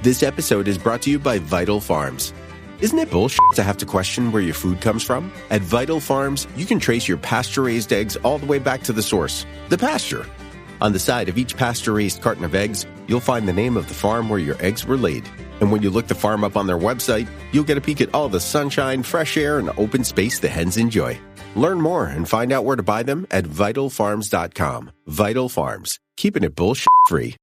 This episode is brought to you by Vital Farms. Isn't it bullshit to have to question where your food comes from? At Vital Farms, you can trace your pasture-raised eggs all the way back to the source, the pasture. On the side of each pasture-raised carton of eggs, you'll find the name of the farm where your eggs were laid. And when you look the farm up on their website, you'll get a peek at all the sunshine, fresh air, and open space the hens enjoy. Learn more and find out where to buy them at vitalfarms.com. Vital Farms, keeping it bullshit-free.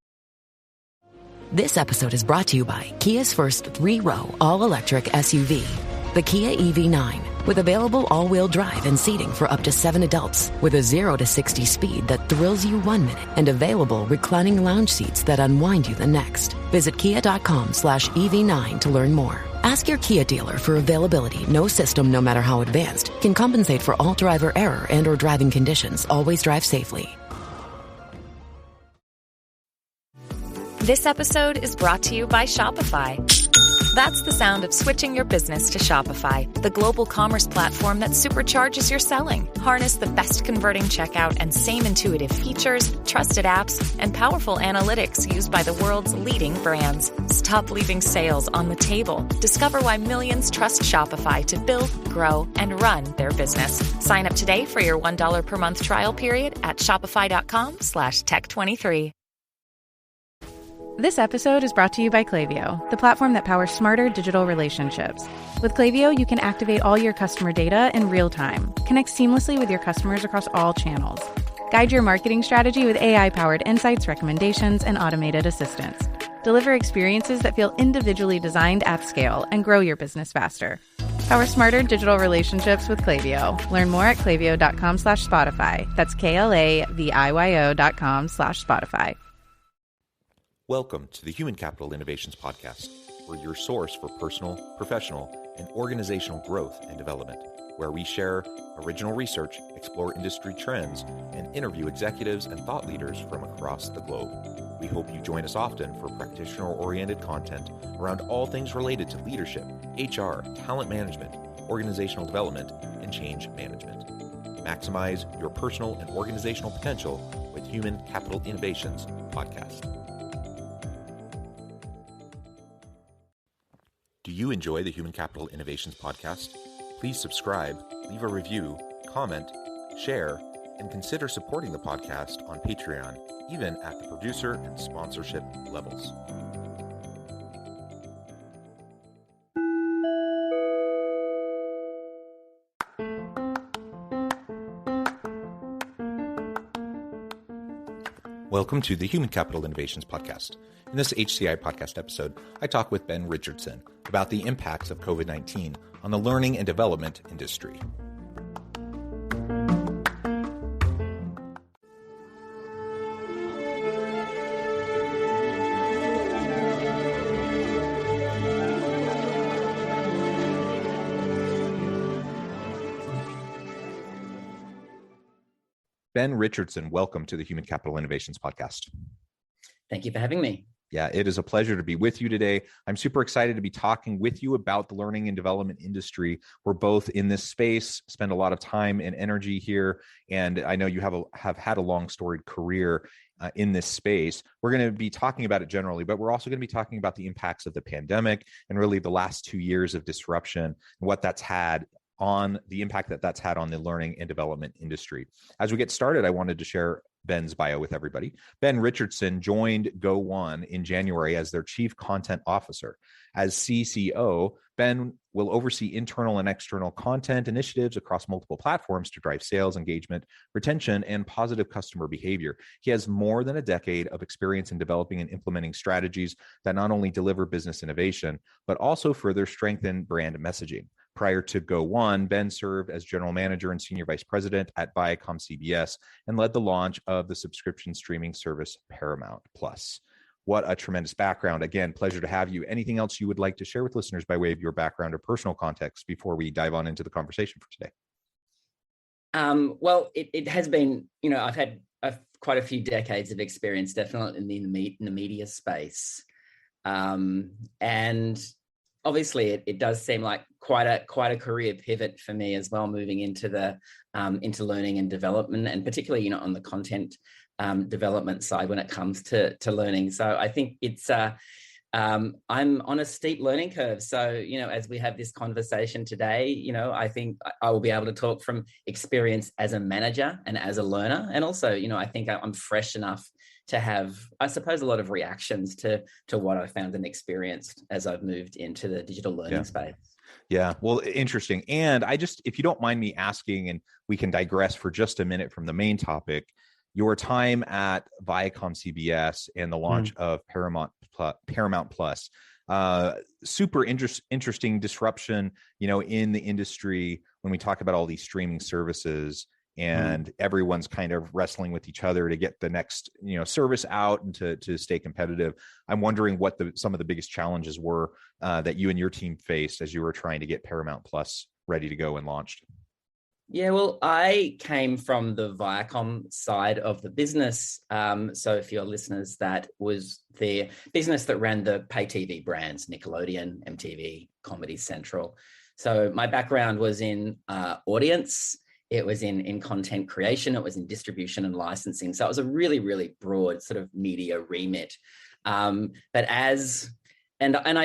This episode is brought to you by Kia's first 3-row all-electric SUV, the Kia EV9, with available all-wheel drive and seating for up to 7 adults, with a 0 to 60 speed that thrills you 1 minute and available reclining lounge seats that unwind you the next. Visit kia.com/EV9 to learn more. Ask your Kia dealer for availability. No system, no matter how advanced, can compensate for all driver error and or driving conditions. Always drive safely. This episode is brought to you by Shopify. That's the sound of switching your business to Shopify, the global commerce platform that supercharges your selling. Harness the best converting checkout and same intuitive features, trusted apps, and powerful analytics used by the world's leading brands. Stop leaving sales on the table. Discover why millions trust Shopify to build, grow, and run their business. Sign up today for your $1 per month trial period at shopify.com/tech23. This episode is brought to you by Klaviyo, the platform that powers smarter digital relationships. With Klaviyo, you can activate all your customer data in real time, connect seamlessly with your customers across all channels, guide your marketing strategy with AI-powered insights, recommendations, and automated assistance, deliver experiences that feel individually designed at scale, and grow your business faster. Power smarter digital relationships with Klaviyo. Learn more at klaviyo.com/Spotify. That's KLAVIYO.com/Spotify. Welcome to the Human Capital Innovations Podcast. We're your source for personal, professional, and organizational growth and development, where we share original research, explore industry trends, and interview executives and thought leaders from across the globe. We hope you join us often for practitioner-oriented content around all things related to leadership, HR, talent management, organizational development, and change management. Maximize your personal and organizational potential with Human Capital Innovations Podcast. Do you enjoy the Human Capital Innovations Podcast? Please subscribe, leave a review, comment, share, and consider supporting the podcast on Patreon, even at the producer and sponsorship levels. Welcome to the Human Capital Innovations Podcast. In this HCI podcast episode, I talk with Ben Richardson about the impacts of COVID-19 on the learning and development industry. Ben Richardson, welcome to the Human Capital Innovations Podcast. Thank you for having me. Yeah, it is a pleasure to be with you today. I'm super excited to be talking with you about the learning and development industry. We're both in this space, spend a lot of time and energy here, and I know you have had a long storied career in this space. We're going to be talking about it generally, but we're also going to be talking about the impacts of the pandemic and really the last 2 years of disruption and what that's had on the impact that that's had on the learning and development industry. As we get started, I wanted to share Ben's bio with everybody. Ben Richardson joined Go1 in January as their Chief Content Officer. As CCO, Ben will oversee internal and external content initiatives across multiple platforms to drive sales, engagement, retention, and positive customer behavior. He has more than a decade of experience in developing and implementing strategies that not only deliver business innovation, but also further strengthen brand messaging. Prior to Go1, Ben served as General Manager and Senior Vice President at Viacom CBS and led the launch of the subscription streaming service Paramount Plus. What a tremendous background. Again, pleasure to have you. Anything else you would like to share with listeners by way of your background or personal context before we dive on into the conversation for today? Well, it has been, I've had quite a few decades of experience, definitely in the media space. And obviously it does seem like quite a career pivot for me as well, moving into into learning and development, and particularly on the content development side when it comes to learning. So I think it's I'm on a steep learning curve. So, as we have this conversation today, I think I will be able to talk from experience as a manager and as a learner. And also, I think I'm fresh enough to have, I suppose, a lot of reactions to what I found and experienced as I've moved into the digital learning space. Yeah, well, interesting. And if you don't mind me asking, and we can digress for just a minute from the main topic, your time at Viacom CBS and the launch of Paramount Plus, super interesting disruption, in the industry when we talk about all these streaming services, and everyone's kind of wrestling with each other to get the next, service out and to stay competitive. I'm wondering what some of the biggest challenges were that you and your team faced as you were trying to get Paramount Plus ready to go and launched. Yeah, well, I came from the Viacom side of the business. So for your listeners, that was the business that ran the pay TV brands, Nickelodeon, MTV, Comedy Central. So my background was in audience. It was in content creation. It was in distribution and licensing. So it was a really, really broad sort of media remit. And I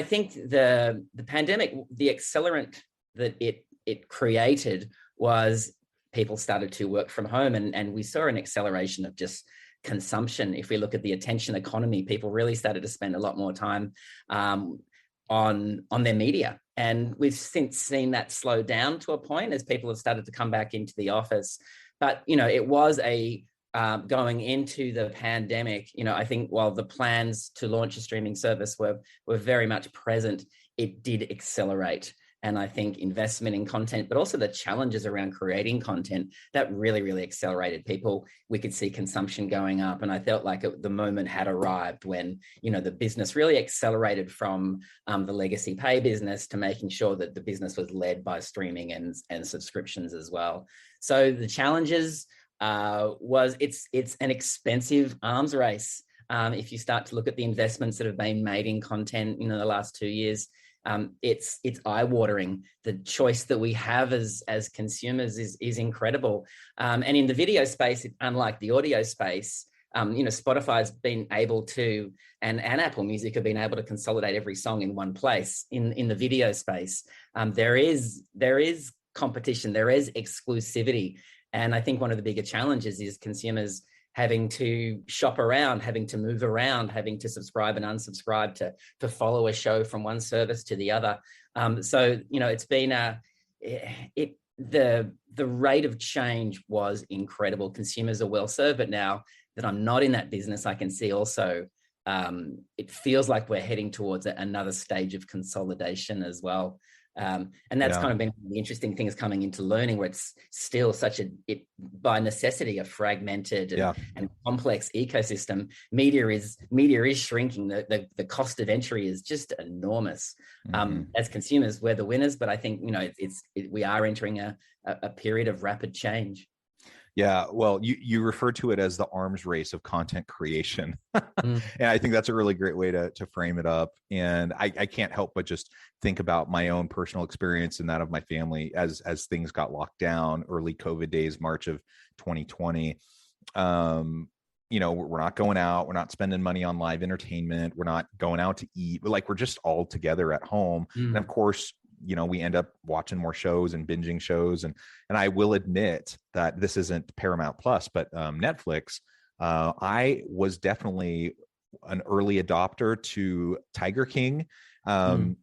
think the pandemic, the accelerant that it created was people started to work from home, and we saw an acceleration of just consumption. If we look at the attention economy, people really started to spend a lot more time on their media. And we've since seen that slow down to a point as people have started to come back into the office. But, it was going into the pandemic, I think while the plans to launch a streaming service were very much present, it did accelerate. And I think investment in content, but also the challenges around creating content, that really, really accelerated people. We could see consumption going up. And I felt like the moment had arrived when, the business really accelerated from the legacy pay business to making sure that the business was led by streaming and subscriptions as well. So the challenges was it's an expensive arms race. If you start to look at the investments that have been made in content, the last 2 years, it's eye-watering. The choice that we have as consumers is incredible. And in the video space, unlike the audio space, Spotify's been able to, and Apple Music have been able to consolidate every song in one place. In the video space, there is competition, there is exclusivity. And I think one of the bigger challenges is consumers having to shop around, having to move around, having to subscribe and unsubscribe to follow a show from one service to the other. So, it's been the rate of change was incredible. Consumers are well served, but now that I'm not in that business, I can see also it feels like we're heading towards another stage of consolidation as well. And that's kind of been the interesting things coming into learning, where it's still by necessity a fragmented and complex ecosystem. Media is shrinking. The cost of entry is just enormous. As consumers, we're the winners, but I think we are entering a period of rapid change. Yeah, well, you refer to it as the arms race of content creation. And I think that's a really great way to frame it up. And I can't help but just think about my own personal experience and that of my family as things got locked down, early COVID days, March of 2020. We're not going out, we're not spending money on live entertainment, we're not going out to eat, we're just all together at home. And of course, we end up watching more shows and binging shows. And I will admit that this isn't Paramount Plus, but Netflix. I was definitely an early adopter to Tiger King. And,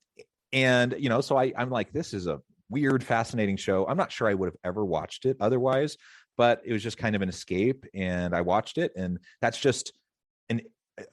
so I'm like, this is a weird, fascinating show. I'm not sure I would have ever watched it otherwise, but it was just kind of an escape. And I watched it. And that's just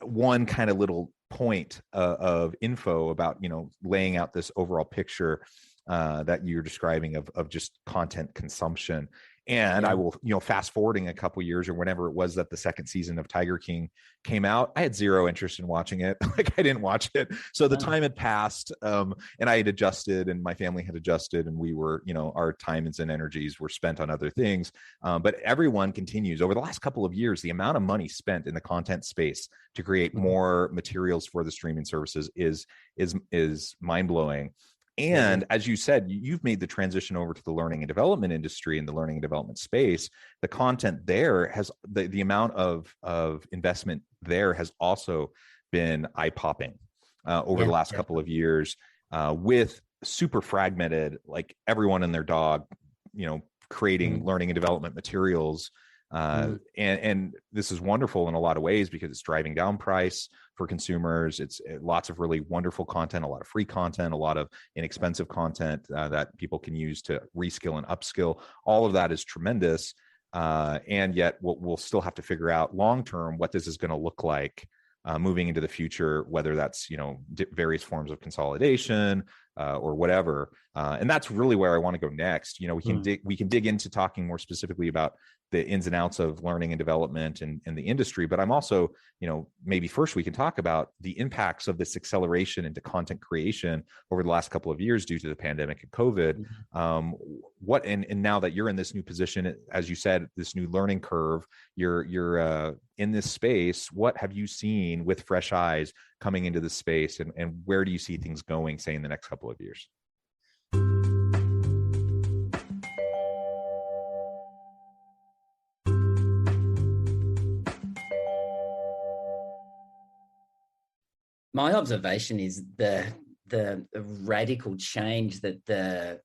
one kind of little point of info about, laying out this overall picture that you're describing of just content consumption. And I will, fast forwarding a couple years or whenever it was that the second season of Tiger King came out, I had zero interest in watching it. I didn't watch it. So the time had passed, and I had adjusted, and my family had adjusted, and we were, our times and energies were spent on other things. But everyone continues over the last couple of years, the amount of money spent in the content space to create more materials for the streaming services is mind blowing. And as you said, you've made the transition over to the learning and development industry and the learning and development space. The content there has the amount of investment there has also been eye-popping. over the last couple of years, with super fragmented, like everyone and their dog, creating learning and development materials. And this is wonderful in a lot of ways because it's driving down price for consumers. It's lots of really wonderful content, a lot of free content, a lot of inexpensive content that people can use to reskill and upskill. All of that is tremendous. And yet we'll still have to figure out long-term what this is going to look like moving into the future, whether that's, various forms of consolidation or whatever. And that's really where I want to go next. We can dig into talking more specifically about the ins and outs of learning and development and the industry. But I'm also, maybe first we can talk about the impacts of this acceleration into content creation over the last couple of years due to the pandemic and COVID. And now that you're in this new position, as you said, this new learning curve, you're in this space, what have you seen with fresh eyes coming into this space, and where do you see things going, say, in the next couple of years? My observation is the radical change that the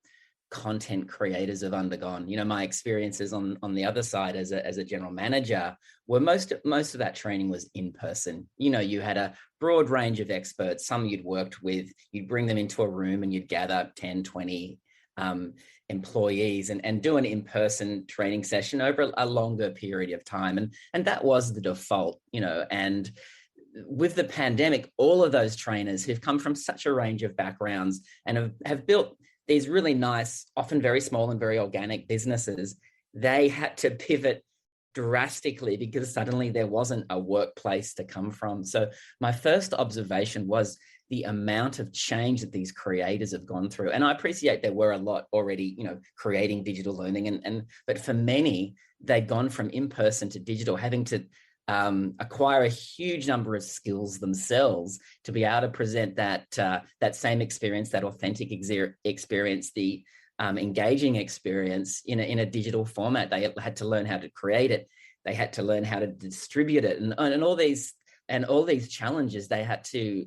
content creators have undergone. My experiences on the other side as a general manager were most of that training was in person. You had a broad range of experts. Some you'd worked with, you'd bring them into a room and you'd gather 10, 20 employees and do an in-person training session over a longer period of time. And that was the default, and with the pandemic, all of those trainers who've come from such a range of backgrounds and have built these really nice, often very small and very organic businesses, they had to pivot drastically because suddenly there wasn't a workplace to come from. So my first observation was the amount of change that these creators have gone through. And I appreciate there were a lot already, creating digital learning. But for many, they'd gone from in-person to digital, having to acquire a huge number of skills themselves to be able to present that same experience, that authentic experience, the engaging experience in a digital format. They had to learn how to create it. They had to learn how to distribute it, and all these challenges they had to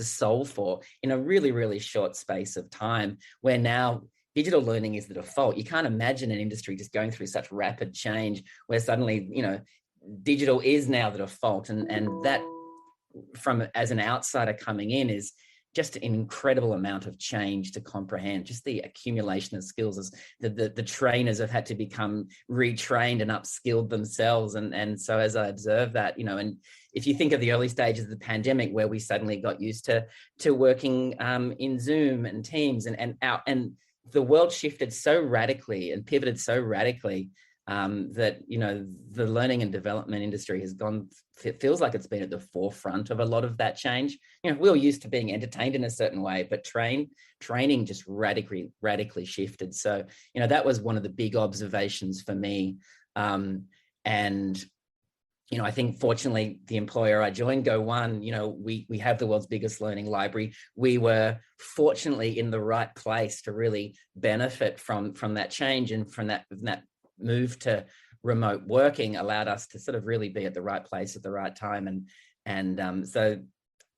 solve for in a really, really short space of time. Where now digital learning is the default. You can't imagine an industry just going through such rapid change where suddenly, digital is now the default, and that, from as an outsider coming in, is just an incredible amount of change to comprehend. Just the accumulation of skills, as the trainers have had to become retrained and upskilled themselves, and so as I observe that, and if you think of the early stages of the pandemic where we suddenly got used to working in Zoom and Teams and the world shifted so radically and pivoted so radically. That the learning and development industry has gone. It feels like it's been at the forefront of a lot of that change. We were used to being entertained in a certain way, but training just radically shifted. So that was one of the big observations for me. And I think fortunately the employer I joined, Go1, we have the world's biggest learning library. We were fortunately in the right place to really benefit from that change, and from that move to remote working allowed us to sort of really be at the right place at the right time. And so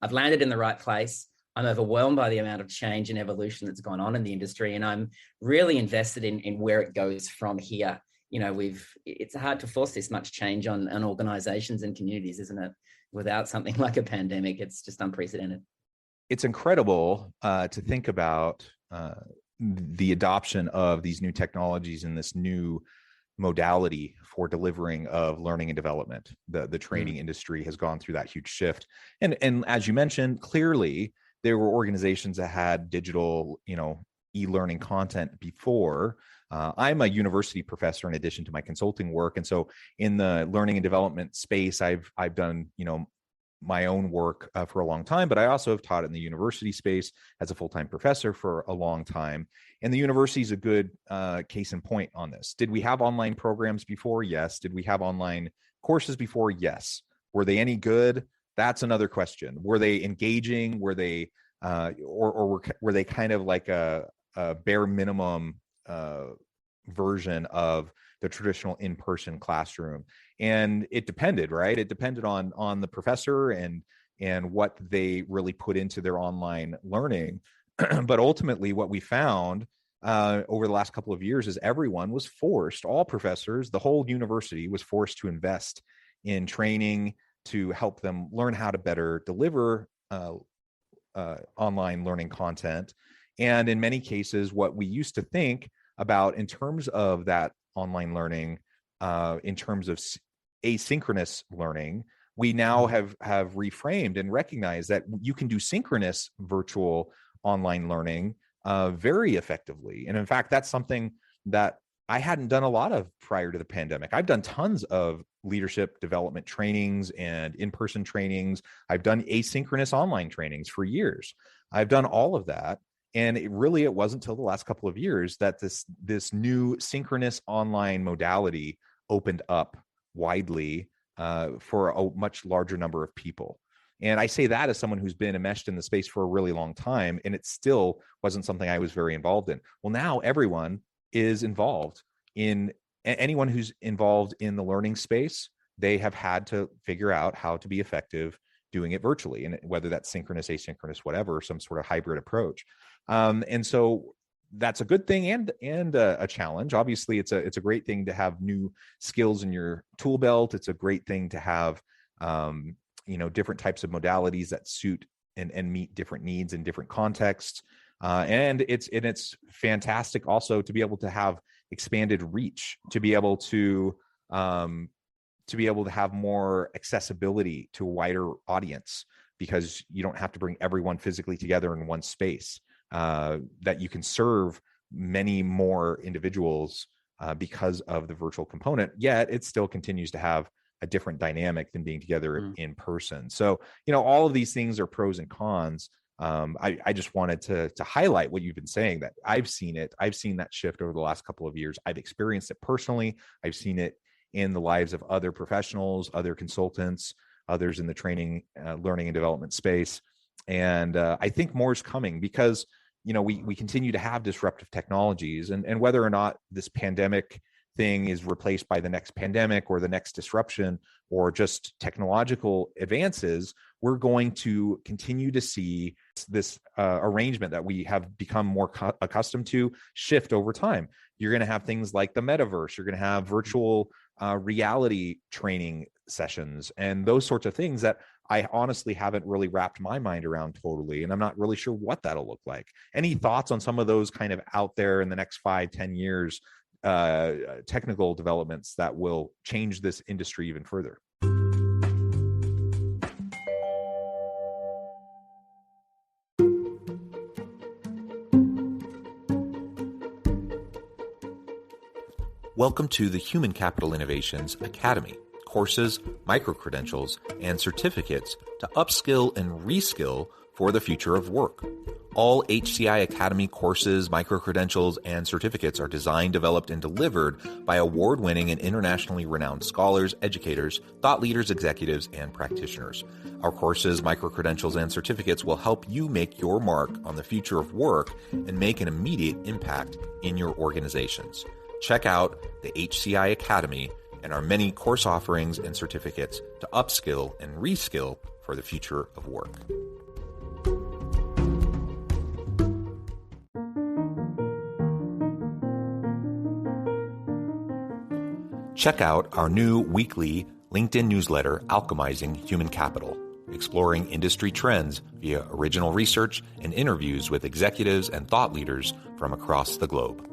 I've landed in the right place. I'm overwhelmed by the amount of change and evolution that's gone on in the industry. And I'm really invested in where it goes from here. It's hard to force this much change on organizations and communities, isn't it? Without something like a pandemic, it's just unprecedented. It's incredible to think about the adoption of these new technologies and this new modality for delivering of learning and development. The training industry has gone through that huge shift. And as you mentioned, clearly there were organizations that had digital, e-learning content before. I'm a university professor in addition to my consulting work. And so in the learning and development space, I've done, my own work for a long time, but I also have taught in the university space as a full-time professor for a long time. And the university is a good case in point on this. Did we have online programs before? Yes. Did we have online courses before? Yes. Were they any good? That's another question. Were they engaging? Were they, or were they kind of like a bare minimum version of the traditional in-person classroom? And it depended, right? It depended on the professor and and what they really put into their online learning. But ultimately, what we found over the last couple of years is everyone was forced, all professors, the whole university was forced to invest in training to help them learn how to better deliver online learning content. And in many cases, what we used to think about in terms of that online learning, in terms of asynchronous learning, we now have reframed and recognized that you can do synchronous virtual online learning very effectively. And in fact, that's something that I hadn't done a lot of prior to the pandemic. I've done tons of leadership development trainings and in-person trainings. I've done asynchronous online trainings for years. I've done all of that. And it wasn't until the last couple of years that this new synchronous online modality opened up widely for a much larger number of people. And I say that as someone who's been enmeshed in the space for a really long time, and it still wasn't something I was very involved in. Well, now everyone is involved in, anyone who's involved in the learning space, they have had to figure out how to be effective doing it virtually, and whether that's synchronous, asynchronous, whatever, some sort of hybrid approach. And so that's a good thing and a challenge. Obviously, it's a great thing to have new skills in your tool belt. It's a great thing to have different types of modalities that suit and meet different needs in different contexts. And it's fantastic also to be able to have expanded reach, to be able to have more accessibility to a wider audience, because you don't have to bring everyone physically together in one space, that you can serve many more individuals because of the virtual component, yet it still continues to have a different dynamic than being together in person. So, all of these things are pros and cons. I just wanted to highlight what you've been saying, that I've seen it. I've seen that shift over the last couple of years. I've experienced it personally. I've seen it in the lives of other professionals, other consultants, others in the training, learning and development space. And I think more is coming, because, we continue to have disruptive technologies, and whether or not this pandemic thing is replaced by the next pandemic or the next disruption or just technological advances, we're going to continue to see this arrangement that we have become more accustomed to shift over time. You're going to have things like the metaverse. You're going to have virtual reality training sessions and those sorts of things that I honestly haven't really wrapped my mind around totally. And I'm not really sure what that'll look like. Any thoughts on some of those kind of out there in the next 5-10 years, technical developments that will change this industry even further? Welcome to the Human Capital Innovations Academy. Courses, micro-credentials, and certificates to upskill and reskill for the future of work. All HCI Academy courses, micro-credentials, and certificates are designed, developed, and delivered by award-winning and internationally renowned scholars, educators, thought leaders, executives, and practitioners. Our courses, micro-credentials, and certificates will help you make your mark on the future of work and make an immediate impact in your organizations. Check out the HCI Academy and our many course offerings and certificates to upskill and reskill for the future of work. Check out our new weekly LinkedIn newsletter, Alchemizing Human Capital, exploring industry trends via original research and interviews with executives and thought leaders from across the globe.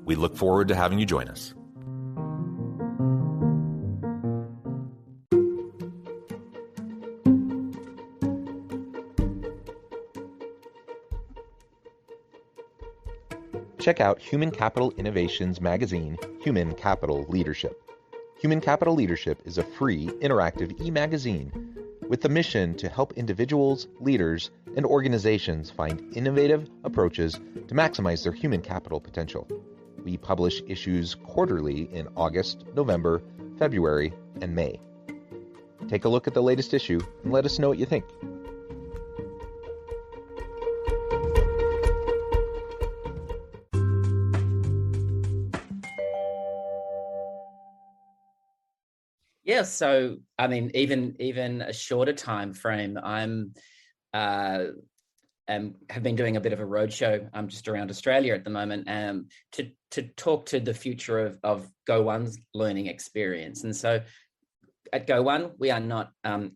We look forward to having you join us. Check out Human Capital Innovations magazine, Human Capital Leadership. Human Capital Leadership is a free, interactive e-magazine with the mission to help individuals, leaders, and organizations find innovative approaches to maximize their human capital potential. We publish issues quarterly in August, November, February, and May. Take a look at the latest issue and let us know what you think. Yeah, so I mean, even a shorter time frame. Have been doing a bit of a roadshow just around Australia at the moment to talk to the future of Go One's learning experience. And so at Go One, we are not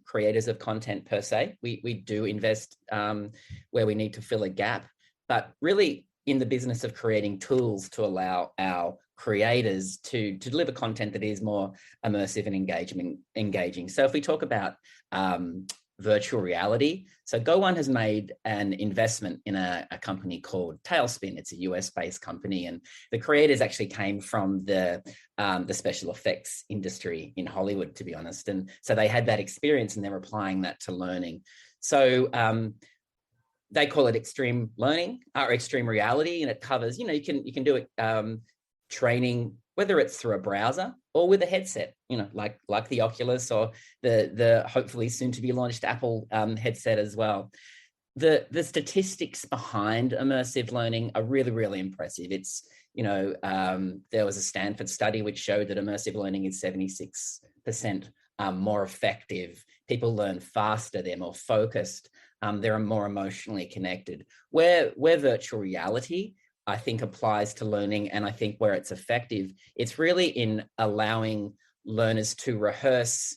creators of content per se. We do invest where we need to fill a gap, but really in the business of creating tools to allow our creators to deliver content that is more immersive and engaging. So if we talk about virtual reality, so Go One has made an investment in a company called Tailspin. It's a US-based company, and the creators actually came from the special effects industry in Hollywood, to be honest. And so they had that experience, and they're applying that to learning. So they call it extreme learning or extreme reality, and it covers, you can do it training, whether it's through a browser or with a headset, like the Oculus or the hopefully soon to be launched Apple headset as well. The statistics behind immersive learning are really, really impressive. It's, there was a Stanford study which showed that immersive learning is 76% more effective. People learn faster, they're more focused, they're more emotionally connected. Where virtual reality, I think, applies to learning, and I think where it's effective, it's really in allowing learners to rehearse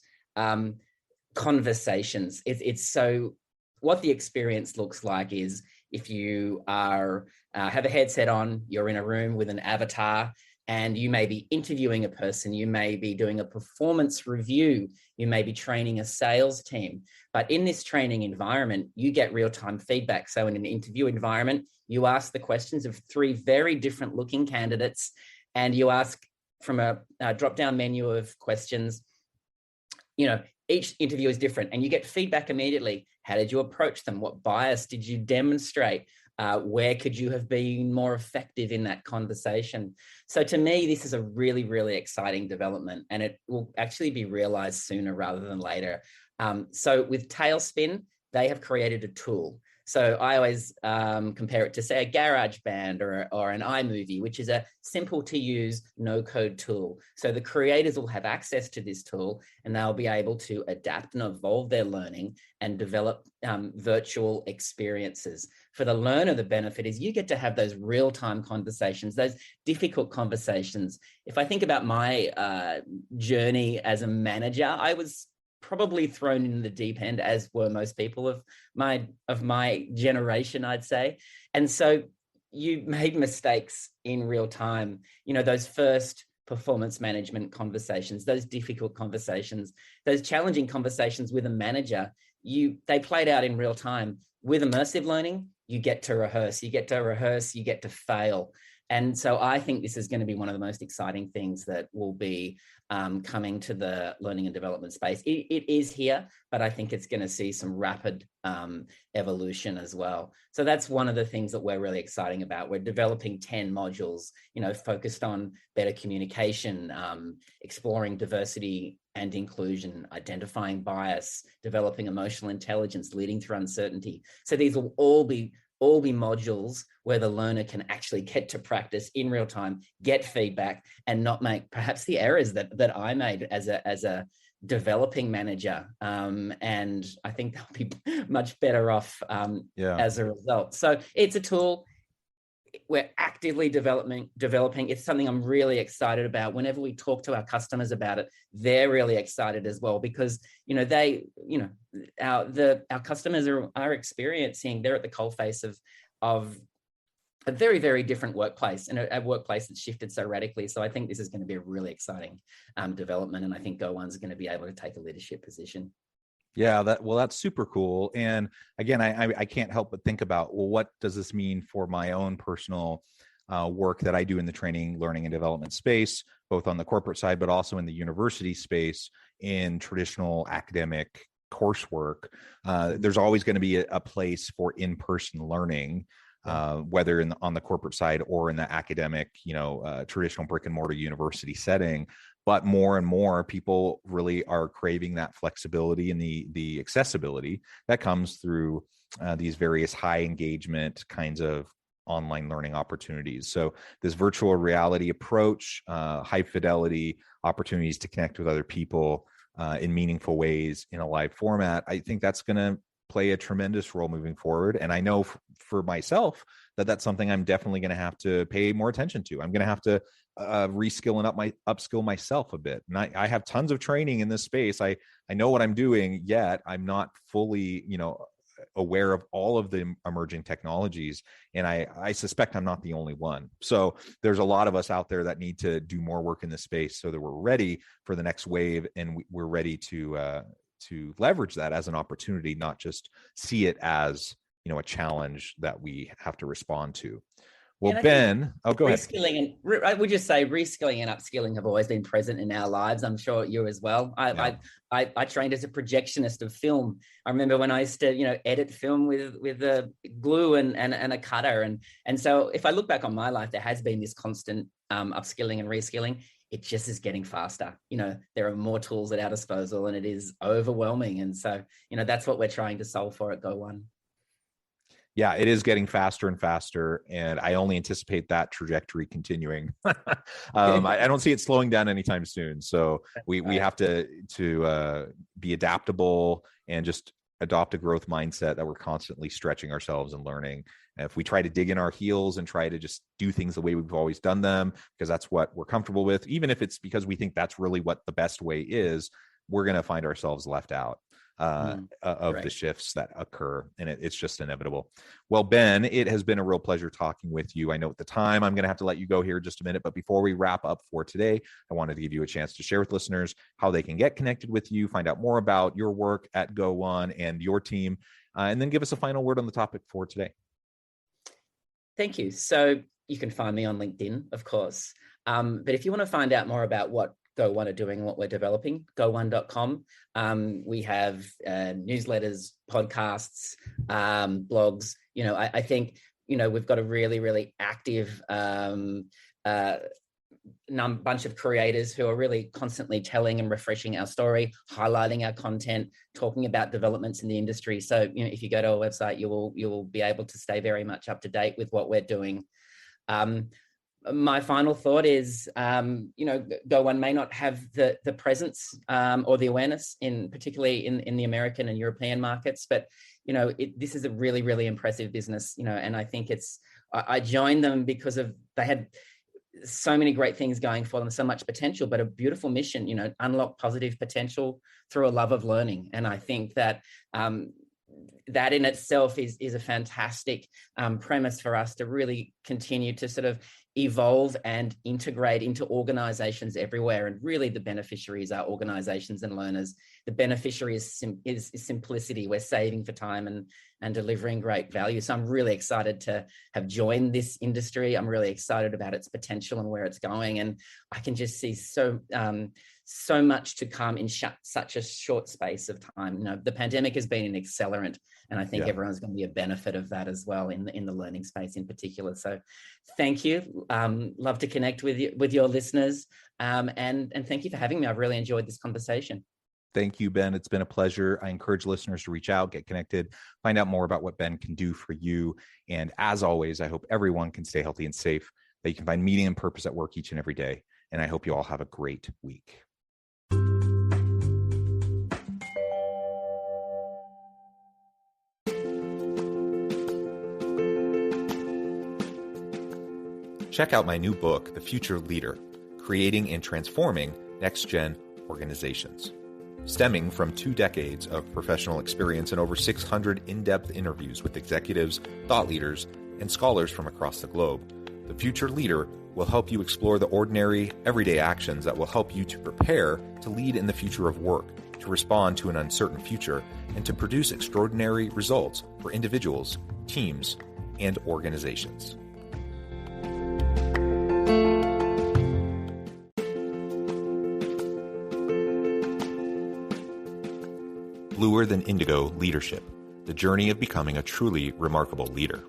conversations. It's so what the experience looks like is if you are have a headset on, you're in a room with an avatar, and you may be interviewing a person, you may be doing a performance review, you may be training a sales team. But in this training environment, you get real-time feedback. So in an interview environment, you ask the questions of 3 very different looking candidates, and you ask from a drop-down menu of questions. Each interview is different, and you get feedback immediately. How did you approach them? What bias did you demonstrate? Where could you have been more effective in that conversation? So to me, this is a really, really exciting development, and it will actually be realized sooner rather than later. So with Tailspin, they have created a tool. So I always compare it to, say, a GarageBand or an iMovie, which is a simple to use no-code tool. So the creators will have access to this tool, and they'll be able to adapt and evolve their learning and develop virtual experiences. For the learner, the benefit is you get to have those real-time conversations, those difficult conversations. If I think about my journey as a manager, I was probably thrown in the deep end, as were most people of my generation, I'd say. And so you made mistakes in real time. Those first performance management conversations, those difficult conversations, those challenging conversations with a manager, they played out in real time. With immersive learning, you get to rehearse, you get to fail. And so I think this is going to be one of the most exciting things that will be coming to the learning and development space. It is here, but I think it's going to see some rapid evolution as well. So that's one of the things that we're really exciting about. We're developing 10 modules, focused on better communication, exploring diversity and inclusion, identifying bias, developing emotional intelligence, leading through uncertainty. So these will all be modules where the learner can actually get to practice in real time, get feedback, and not make perhaps the errors that I made as a developing manager. And I think they'll be much better off as a result. So it's a tool we're actively developing. It's something I'm really excited about. Whenever we talk to our customers about it, they're really excited as well, because our customers are experiencing, they're at the coalface of a very, very different workplace, and a workplace that's shifted so radically. So I think this is going to be a really exciting development, and I think Go One's going to be able to take a leadership position. Yeah, that's super cool. And again, I can't help but think about, well, what does this mean for my own personal work that I do in the training, learning, and development space, both on the corporate side, but also in the university space, in traditional academic coursework. There's always going to be a place for in-person learning, whether on the corporate side or in the academic, traditional brick and mortar university setting. But more and more people really are craving that flexibility and the accessibility that comes through these various high engagement kinds of online learning opportunities. So this virtual reality approach, high fidelity opportunities to connect with other people, in meaningful ways in a live format, I think that's going to play a tremendous role moving forward. And I know for myself that that's something I'm definitely going to have to pay more attention to. I'm going to have to reskill and upskill myself a bit. And I have tons of training in this space. I know what I'm doing, yet I'm not fully, aware of all of the emerging technologies. And I suspect I'm not the only one. So there's a lot of us out there that need to do more work in this space so that we're ready for the next wave, and we're ready to leverage that as an opportunity, not just see it as, a challenge that we have to respond to. Well, Ben, go ahead. I would just say reskilling and upskilling have always been present in our lives. I'm sure you as well. I trained as a projectionist of film. I remember when I used to, edit film with a glue and a cutter. And so if I look back on my life, there has been this constant upskilling and reskilling. It just is getting faster. There are more tools at our disposal, and it is overwhelming. And so, that's what we're trying to solve for at Go One. Yeah, it is getting faster and faster, and I only anticipate that trajectory continuing. I don't see it slowing down anytime soon. So we have to be adaptable and just adopt a growth mindset that we're constantly stretching ourselves and learning. And if we try to dig in our heels and try to just do things the way we've always done them, because that's what we're comfortable with, even if it's because we think that's really what the best way is, we're going to find ourselves left out of the shifts that occur, and it's just inevitable. Well, Ben, it has been a real pleasure talking with you. I know at the time I'm going to have to let you go here in just a minute, but before we wrap up for today, I wanted to give you a chance to share with listeners how they can get connected with you, find out more about your work at Go One and your team, and then give us a final word on the topic for today. Thank you. So you can find me on LinkedIn, of course. But if you want to find out more about what Go One are doing, what we're developing, go1.com. We have newsletters, podcasts, blogs. I think, we've got a really, really active bunch of creators who are really constantly telling and refreshing our story, highlighting our content, talking about developments in the industry. So, if you go to our website, you will be able to stay very much up to date with what we're doing. My final thought is, Go One may not have the presence or the awareness particularly in the American and European markets, but this is a really, really impressive business. And I think I joined them because they had so many great things going for them, so much potential, but a beautiful mission. Unlock positive potential through a love of learning. And I think that that in itself is a fantastic premise for us to really continue to sort of evolve and integrate into organizations everywhere. And really the beneficiaries are organizations and learners. The beneficiary is simplicity. We're saving for time and delivering great value. So I'm really excited to have joined this industry. I'm really excited about its potential and where it's going. And I can just see so much to come in such a short space of time. The pandemic has been an accelerant, and I think everyone's going to be a benefit of that as well in the learning space in particular. So thank you. Love to connect with your listeners. And thank you for having me. I've really enjoyed this conversation. Thank you, Ben. It's been a pleasure. I encourage listeners to reach out, get connected, find out more about what Ben can do for you. And as always, I hope everyone can stay healthy and safe, that you can find meaning and purpose at work each and every day. And I hope you all have a great week. Check out my new book, The Future Leader, Creating and Transforming Next-Gen Organizations. Stemming from 2 decades of professional experience and over 600 in-depth interviews with executives, thought leaders, and scholars from across the globe, The Future Leader will help you explore the ordinary, everyday actions that will help you to prepare to lead in the future of work, to respond to an uncertain future, and to produce extraordinary results for individuals, teams, and organizations. Bluer Than Indigo Leadership, the journey of becoming a truly remarkable leader.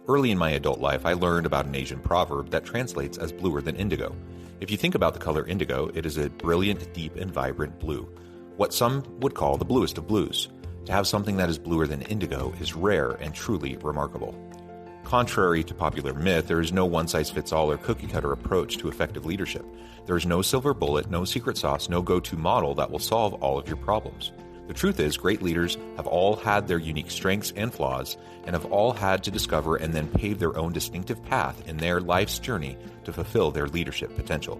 Early in my adult life, I learned about an Asian proverb that translates as bluer than indigo. If you think about the color indigo, it is a brilliant, deep, and vibrant blue, what some would call the bluest of blues. To have something that is bluer than indigo is rare and truly remarkable. Contrary to popular myth, there is no one-size-fits-all or cookie-cutter approach to effective leadership. There is no silver bullet, no secret sauce, no go-to model that will solve all of your problems. The truth is, great leaders have all had their unique strengths and flaws, and have all had to discover and then pave their own distinctive path in their life's journey to fulfill their leadership potential.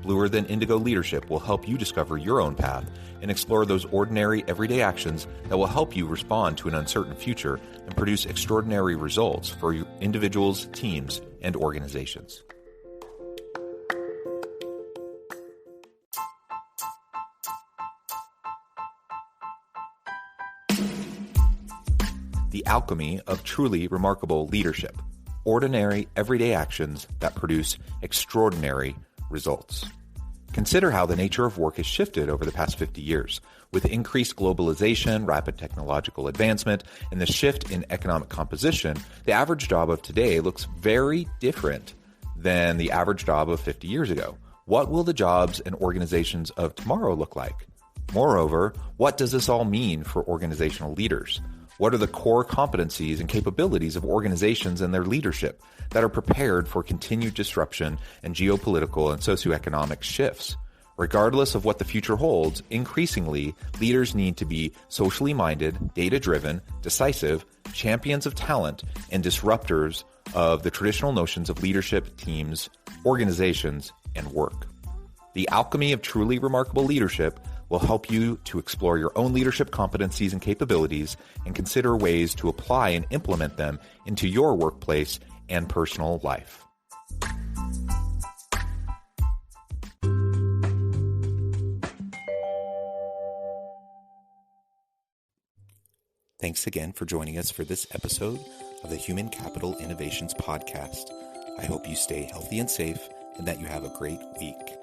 Bluer Than Indigo Leadership will help you discover your own path and explore those ordinary, everyday actions that will help you respond to an uncertain future and produce extraordinary results for your individuals, teams, and organizations. The alchemy of truly remarkable leadership. Ordinary, everyday actions that produce extraordinary results. Consider how the nature of work has shifted over the past 50 years. With increased globalization, rapid technological advancement, and the shift in economic composition, the average job of today looks very different than the average job of 50 years ago. What will the jobs and organizations of tomorrow look like? Moreover, what does this all mean for organizational leaders? What are the core competencies and capabilities of organizations and their leadership that are prepared for continued disruption and geopolitical and socioeconomic shifts? Regardless of what the future holds, increasingly, leaders need to be socially minded, data-driven, decisive, champions of talent, and disruptors of the traditional notions of leadership, teams, organizations, and work. The alchemy of truly remarkable leadership will help you to explore your own leadership competencies and capabilities and consider ways to apply and implement them into your workplace and personal life. Thanks again for joining us for this episode of the Human Capital Innovations Podcast. I hope you stay healthy and safe and that you have a great week.